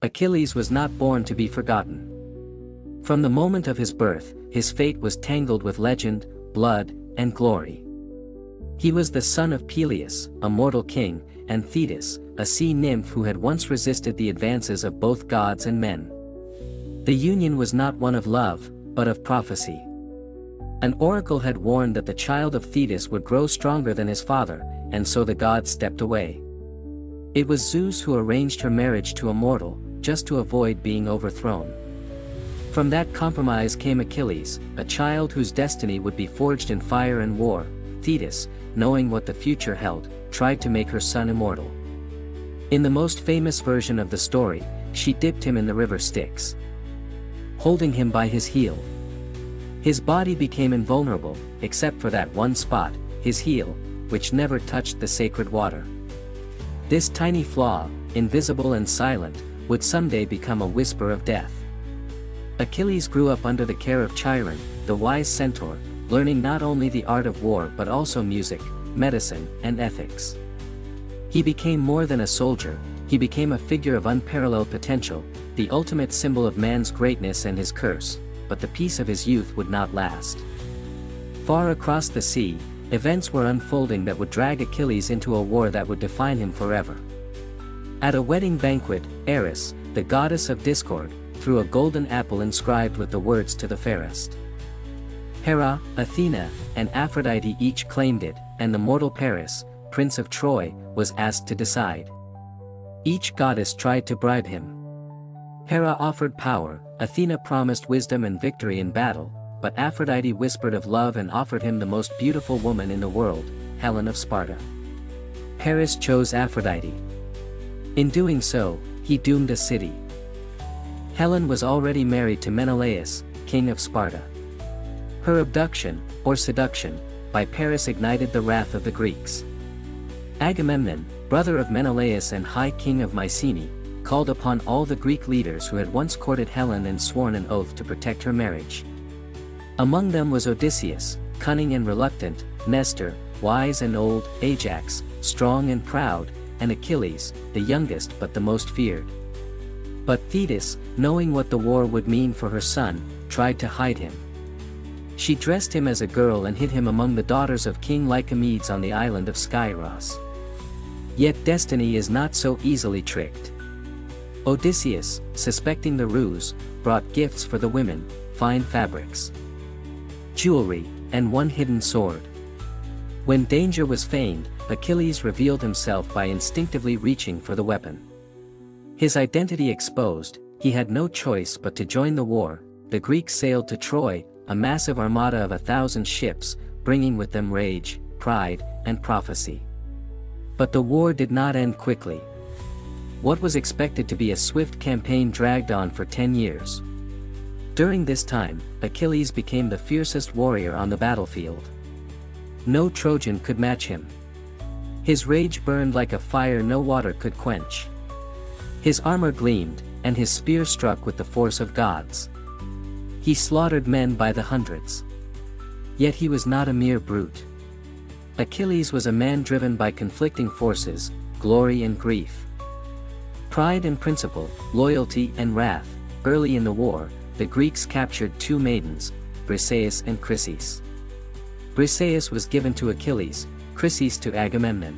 Achilles was not born to be forgotten. From the moment of his birth, his fate was tangled with legend, blood, and glory. He was the son of Peleus, a mortal king, and Thetis, a sea nymph who had once resisted the advances of both gods and men. The union was not one of love, but of prophecy. An oracle had warned that the child of Thetis would grow stronger than his father, and so the gods stepped away. It was Zeus who arranged her marriage to a mortal, just to avoid being overthrown. From that compromise came Achilles, a child whose destiny would be forged in fire and war. Thetis, knowing what the future held, tried to make her son immortal. In the most famous version of the story, she dipped him in the river Styx, holding him by his heel. His body became invulnerable, except for that one spot, his heel, which never touched the sacred water. This tiny flaw, invisible and silent, would someday become a whisper of death. Achilles grew up under the care of Chiron, the wise centaur, learning not only the art of war but also music, medicine, and ethics. He became more than a soldier, he became a figure of unparalleled potential, the ultimate symbol of man's greatness and his curse, but the peace of his youth would not last. Far across the sea, events were unfolding that would drag Achilles into a war that would define him forever. At a wedding banquet, Eris, the goddess of discord, threw a golden apple inscribed with the words "to the fairest." Hera, Athena, and Aphrodite each claimed it, and the mortal Paris, prince of Troy, was asked to decide. Each goddess tried to bribe him. Hera offered power, Athena promised wisdom and victory in battle, but Aphrodite whispered of love and offered him the most beautiful woman in the world, Helen of Sparta. Paris chose Aphrodite. In doing so, he doomed a city. Helen was already married to Menelaus, king of Sparta. Her abduction, or seduction, by Paris ignited the wrath of the Greeks. Agamemnon, brother of Menelaus and High King of Mycenae, called upon all the Greek leaders who had once courted Helen and sworn an oath to protect her marriage. Among them was Odysseus, cunning and reluctant, Nestor, wise and old, Ajax, strong and proud, and Achilles, the youngest but the most feared. But Thetis, knowing what the war would mean for her son, tried to hide him. She dressed him as a girl and hid him among the daughters of King Lycomedes on the island of Scyros. Yet destiny is not so easily tricked. Odysseus, suspecting the ruse, brought gifts for the women, fine fabrics, jewelry, and one hidden sword. When danger was feigned, Achilles revealed himself by instinctively reaching for the weapon. His identity exposed, he had no choice but to join the war. The Greeks sailed to Troy, a massive armada of 1,000 ships, bringing with them rage, pride, and prophecy. But the war did not end quickly. What was expected to be a swift campaign dragged on for 10 years. During this time, Achilles became the fiercest warrior on the battlefield. No Trojan could match him. His rage burned like a fire no water could quench. His armor gleamed, and his spear struck with the force of gods. He slaughtered men by the hundreds. Yet he was not a mere brute. Achilles was a man driven by conflicting forces, glory and grief, pride and principle, loyalty and wrath. Early in the war, the Greeks captured two maidens, Briseis and Chryseis. Briseis was given to Achilles, Chryseis to Agamemnon.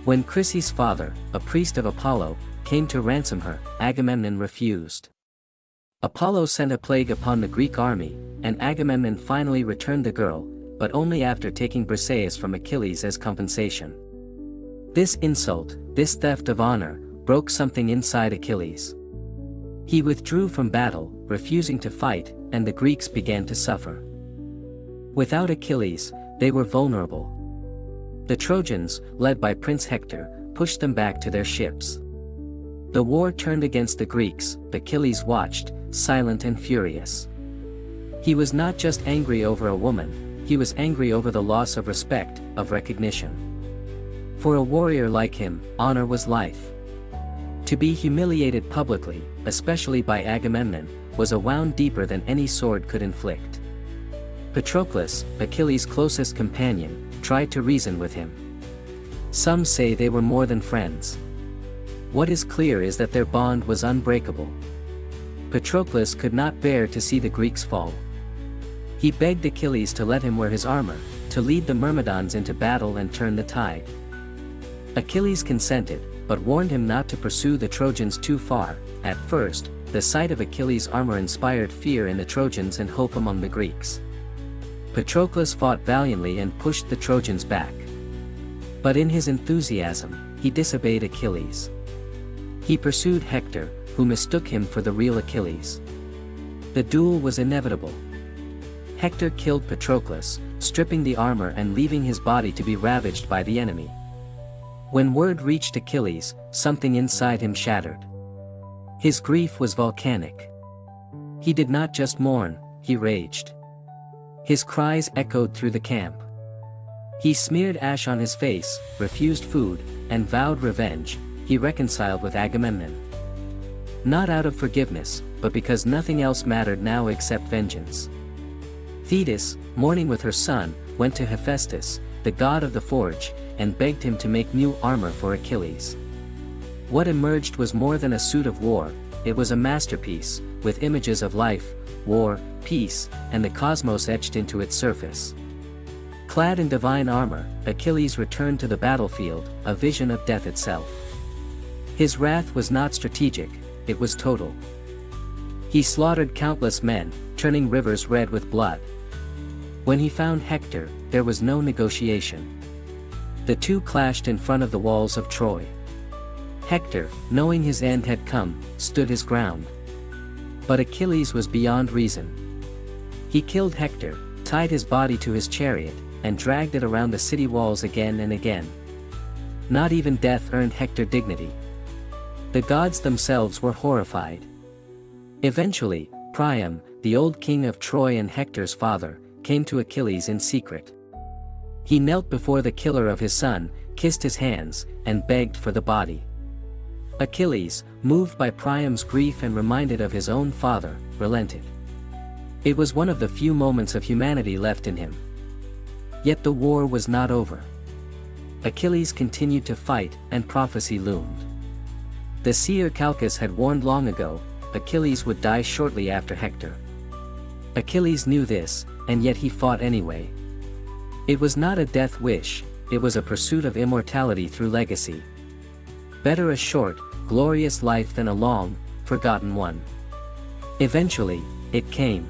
When Chryseis' father, a priest of Apollo, came to ransom her, Agamemnon refused. Apollo sent a plague upon the Greek army, and Agamemnon finally returned the girl, but only after taking Briseis from Achilles as compensation. This insult, this theft of honor, broke something inside Achilles. He withdrew from battle, refusing to fight, and the Greeks began to suffer. Without Achilles, they were vulnerable. The Trojans, led by Prince Hector, pushed them back to their ships. The war turned against the Greeks. Achilles watched, silent and furious. He was not just angry over a woman, he was angry over the loss of respect, of recognition. For a warrior like him, honor was life. To be humiliated publicly, especially by Agamemnon, was a wound deeper than any sword could inflict. Patroclus, Achilles' closest companion, tried to reason with him. Some say they were more than friends. What is clear is that their bond was unbreakable. Patroclus could not bear to see the Greeks fall. He begged Achilles to let him wear his armor, to lead the Myrmidons into battle and turn the tide. Achilles consented, but warned him not to pursue the Trojans too far. At first, the sight of Achilles' armor inspired fear in the Trojans and hope among the Greeks. Patroclus fought valiantly and pushed the Trojans back. But in his enthusiasm, he disobeyed Achilles. He pursued Hector, who mistook him for the real Achilles. The duel was inevitable. Hector killed Patroclus, stripping the armor and leaving his body to be ravaged by the enemy. When word reached Achilles, something inside him shattered. His grief was volcanic. He did not just mourn, he raged. His cries echoed through the camp. He smeared ash on his face, refused food, and vowed revenge. He reconciled with Agamemnon. Not out of forgiveness, but because nothing else mattered now except vengeance. Thetis, mourning with her son, went to Hephaestus, the god of the forge, and begged him to make new armor for Achilles. What emerged was more than a suit of war, it was a masterpiece, with images of life, war, peace, and the cosmos etched into its surface. Clad in divine armor, Achilles returned to the battlefield, a vision of death itself. His wrath was not strategic, it was total. He slaughtered countless men, turning rivers red with blood. When he found Hector, there was no negotiation. The two clashed in front of the walls of Troy. Hector, knowing his end had come, stood his ground. But Achilles was beyond reason. He killed Hector, tied his body to his chariot, and dragged it around the city walls again and again. Not even death earned Hector dignity. The gods themselves were horrified. Eventually, Priam, the old king of Troy and Hector's father, came to Achilles in secret. He knelt before the killer of his son, kissed his hands, and begged for the body. Achilles, moved by Priam's grief and reminded of his own father, relented. It was one of the few moments of humanity left in him. Yet the war was not over. Achilles continued to fight, and prophecy loomed. The seer Calchas had warned long ago, Achilles would die shortly after Hector. Achilles knew this, and yet he fought anyway. It was not a death wish, it was a pursuit of immortality through legacy. Better a short, glorious life than a long, forgotten one. Eventually, it came.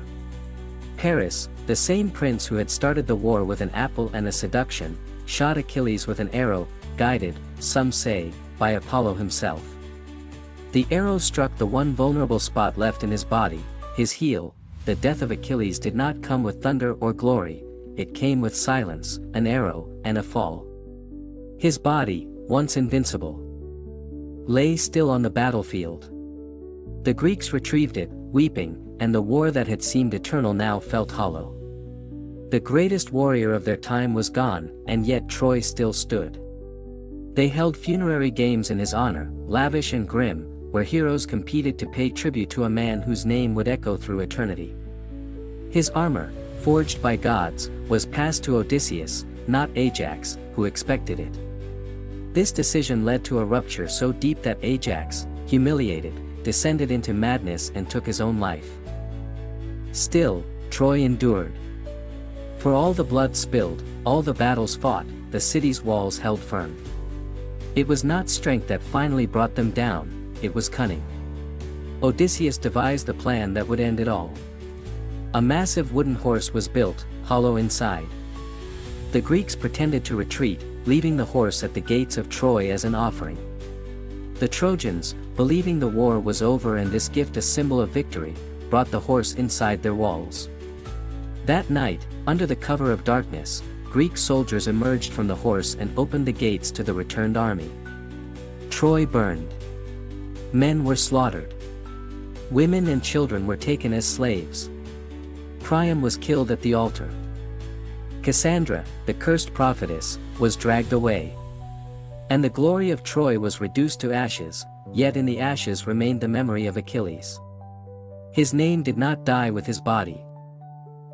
Paris, the same prince who had started the war with an apple and a seduction, shot Achilles with an arrow, guided, some say, by Apollo himself. The arrow struck the one vulnerable spot left in his body, his heel. The death of Achilles did not come with thunder or glory, it came with silence, an arrow, and a fall. His body, once invincible, lay still on the battlefield. The Greeks retrieved it, weeping, and the war that had seemed eternal now felt hollow. The greatest warrior of their time was gone, and yet Troy still stood. They held funerary games in his honor, lavish and grim, where heroes competed to pay tribute to a man whose name would echo through eternity. His armor, forged by gods, was passed to Odysseus, not Ajax, who expected it. This decision led to a rupture so deep that Ajax, humiliated, descended into madness and took his own life. Still, Troy endured. For all the blood spilled, all the battles fought, the city's walls held firm. It was not strength that finally brought them down, it was cunning. Odysseus devised the plan that would end it all. A massive wooden horse was built, hollow inside. The Greeks pretended to retreat, leaving the horse at the gates of Troy as an offering. The Trojans, believing the war was over and this gift a symbol of victory, brought the horse inside their walls. That night, under the cover of darkness, Greek soldiers emerged from the horse and opened the gates to the returned army. Troy burned. Men were slaughtered. Women and children were taken as slaves. Priam was killed at the altar. Cassandra, the cursed prophetess, was dragged away. And the glory of Troy was reduced to ashes, yet in the ashes remained the memory of Achilles. His name did not die with his body.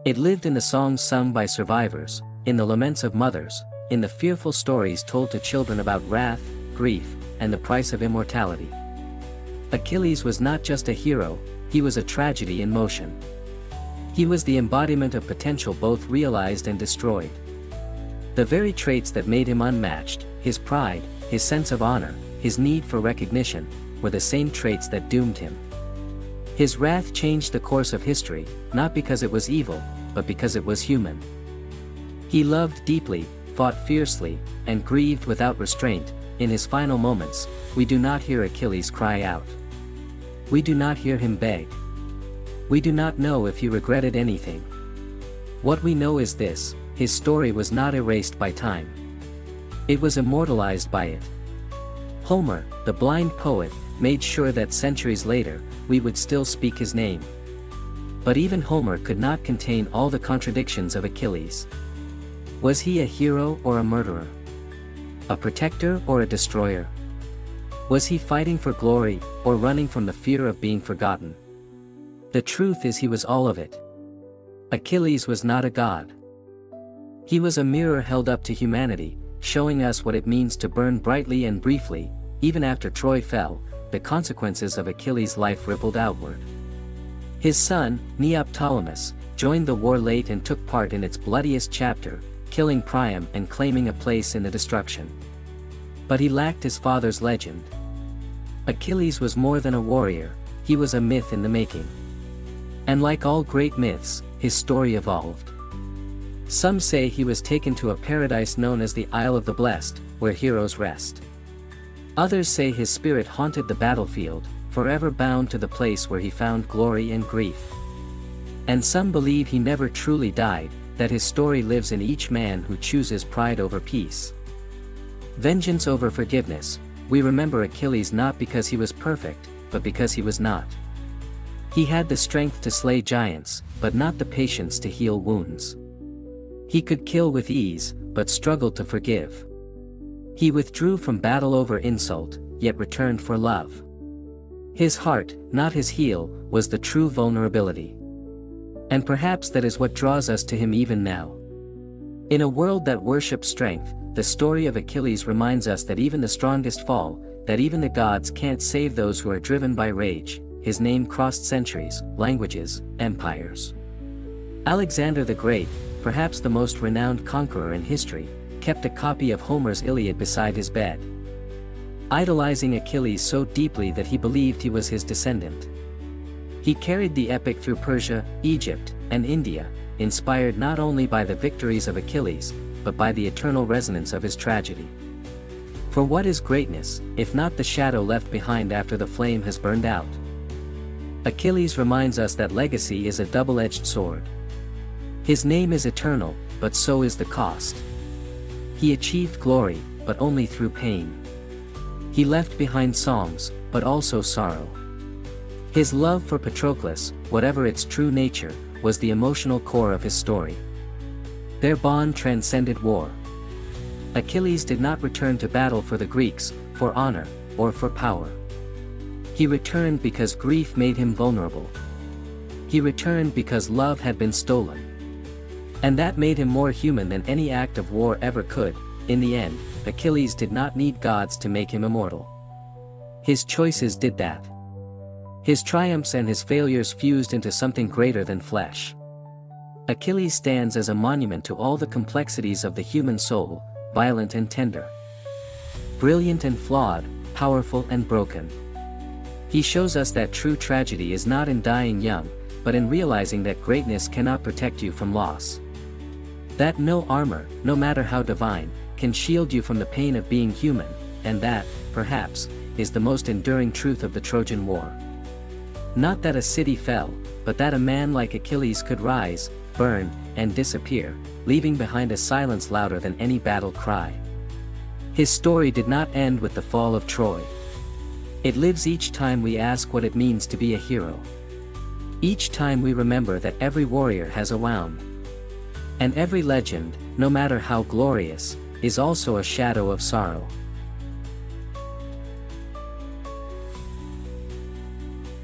It lived in the songs sung by survivors, in the laments of mothers, in the fearful stories told to children about wrath, grief, and the price of immortality. Achilles was not just a hero, he was a tragedy in motion. He was the embodiment of potential both realized and destroyed. The very traits that made him unmatched, his pride, his sense of honor, his need for recognition, were the same traits that doomed him. His wrath changed the course of history, not because it was evil, but because it was human. He loved deeply, fought fiercely, and grieved without restraint. In his final moments, we do not hear Achilles cry out. We do not hear him beg. We do not know if he regretted anything. What we know is this: his story was not erased by time. It was immortalized by it. Homer, the blind poet, made sure that centuries later, we would still speak his name. But even Homer could not contain all the contradictions of Achilles. Was he a hero or a murderer? A protector or a destroyer? Was he fighting for glory, or running from the fear of being forgotten? The truth is he was all of it. Achilles was not a god. He was a mirror held up to humanity, showing us what it means to burn brightly and briefly. Even after Troy fell, the consequences of Achilles' life rippled outward. His son, Neoptolemus, joined the war late and took part in its bloodiest chapter, killing Priam and claiming a place in the destruction. But he lacked his father's legend. Achilles was more than a warrior, he was a myth in the making. And like all great myths, his story evolved. Some say he was taken to a paradise known as the Isle of the Blessed, where heroes rest. Others say his spirit haunted the battlefield, forever bound to the place where he found glory and grief. And some believe he never truly died, that his story lives in each man who chooses pride over peace. Vengeance over forgiveness. We remember Achilles not because he was perfect, but because he was not. He had the strength to slay giants, but not the patience to heal wounds. He could kill with ease, but struggled to forgive. He withdrew from battle over insult, yet returned for love. His heart, not his heel, was the true vulnerability. And perhaps that is what draws us to him even now. In a world that worships strength, the story of Achilles reminds us that even the strongest fall, that even the gods can't save those who are driven by rage. His name crossed centuries, languages, empires. Alexander the Great, perhaps the most renowned conqueror in history, kept a copy of Homer's Iliad beside his bed, idolizing Achilles so deeply that he believed he was his descendant. He carried the epic through Persia, Egypt, and India, inspired not only by the victories of Achilles, but by the eternal resonance of his tragedy. For what is greatness, if not the shadow left behind after the flame has burned out? Achilles reminds us that legacy is a double-edged sword. His name is eternal, but so is the cost. He achieved glory, but only through pain. He left behind songs, but also sorrow. His love for Patroclus, whatever its true nature, was the emotional core of his story. Their bond transcended war. Achilles did not return to battle for the Greeks, for honor, or for power. He returned because grief made him vulnerable. He returned because love had been stolen. And that made him more human than any act of war ever could. In the end, Achilles did not need gods to make him immortal. His choices did that. His triumphs and his failures fused into something greater than flesh. Achilles stands as a monument to all the complexities of the human soul, violent and tender, brilliant and flawed, powerful and broken. He shows us that true tragedy is not in dying young, but in realizing that greatness cannot protect you from loss. That no armor, no matter how divine, can shield you from the pain of being human, and that, perhaps, is the most enduring truth of the Trojan War. Not that a city fell, but that a man like Achilles could rise, burn, and disappear, leaving behind a silence louder than any battle cry. His story did not end with the fall of Troy. It lives each time we ask what it means to be a hero. Each time we remember that every warrior has a wound. And every legend, no matter how glorious, is also a shadow of sorrow.